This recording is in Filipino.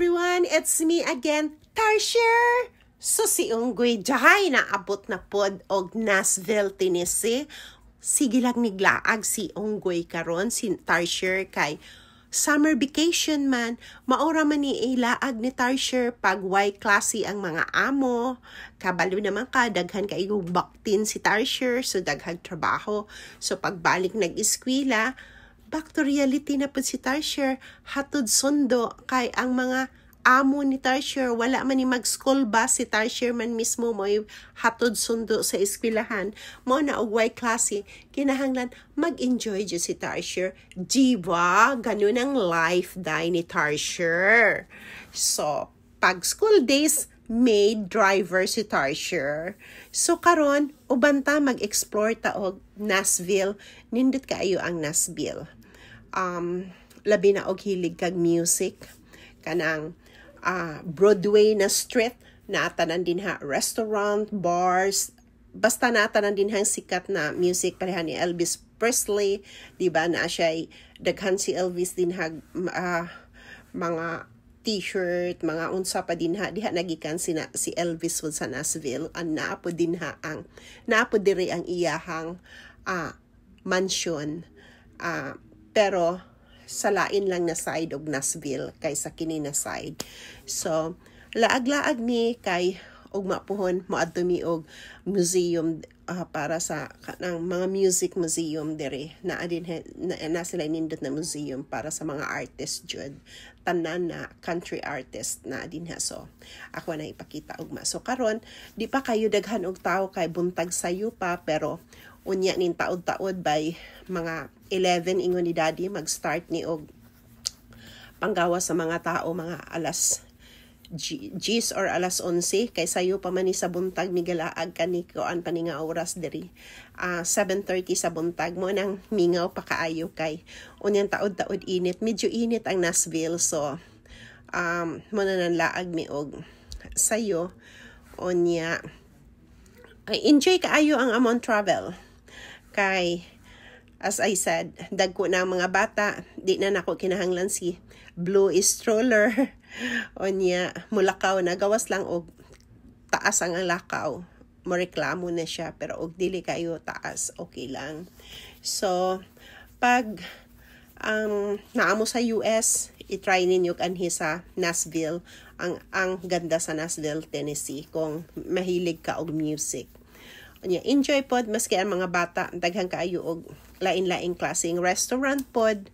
everyone! It's me again, Tarsher! So si Unggoy jahay naabot na pod og Nashville, Tennessee. Sige lang niglaag si Unggoy karon si Tarsher kay summer vacation man. Maura man ni ilaag ni Tarsher pag way klase ang mga amo. Kabalo naman ka, daghan kayo baktin si Tarsher, so daghang trabaho. So pagbalik nag-eskwela, back to reality na po si Tarsher, hatod sundo kay ang mga amo ni Tarsher, wala man ni mag-school bus, si Tarsher man mismo mo hatod sundo sa eskwelahan. Mo na ugway klase, kinahanglan mag-enjoy dyan si Tarsher. Diba? Ganun ang life day ni Tarsher. So, pag school days, maid driver si Tarsher. So karon ubanta mag-explore ta og Nashville. Nindot kaayo ang Nashville. Labi na og hilig kag music, kanang Broadway na street, naatanan din ha restaurant, bars, basta naatanan din hang sikat na music pareha ni Elvis Presley, di ba na siya daghan si Elvis din ha mga t-shirt, mga unsa pa din ha diha nagikan si Elvis sa Nashville, naapo din ha ang naapo diri ang iyahang mansion, pero sa lain lang na side og Nashville kaysa kini na side. So laag-laag mi kay og mapuhon moadto mi og museum para sa kanang mga music museum diri na adin na sila nindot na museum para sa mga artist jud, tanan na country artist na adin ha. So ako na ipakita ugma. So karon di pa kayo daghan og tawo kay buntag sayo pa, pero unya nin taod-taod by mga 11 ingon ni Daddy mag-start ni og panggawa sa mga tao mga alas 10 or alas 11 kay sayo pa man ni sa buntag migalaag kani koan pa ni nga oras diri 7:30 sa buntag mo nang mingaw pa kaayo kay unyang taod-taod init, medyo init ang Nashville. So mo na nang laag mi og sayo unya enjoy kaayo ang among travel kay as I said, dagko na ang mga bata, di na nako kinahanglan si blue stroller. Onya, mulakaw na, gawas lang og taas ang lakaw. Mo reklamo na siya, pero og dili kayo taas, okay lang. So, pag naamo sa US, i-try ninyo kanhi sa Nashville. Ang ganda sa Nashville, Tennessee, kung mahilig ka og music. Onya, enjoy pod maski ang mga bata, daghang kaayo og lain-laing klaseng restaurant pod.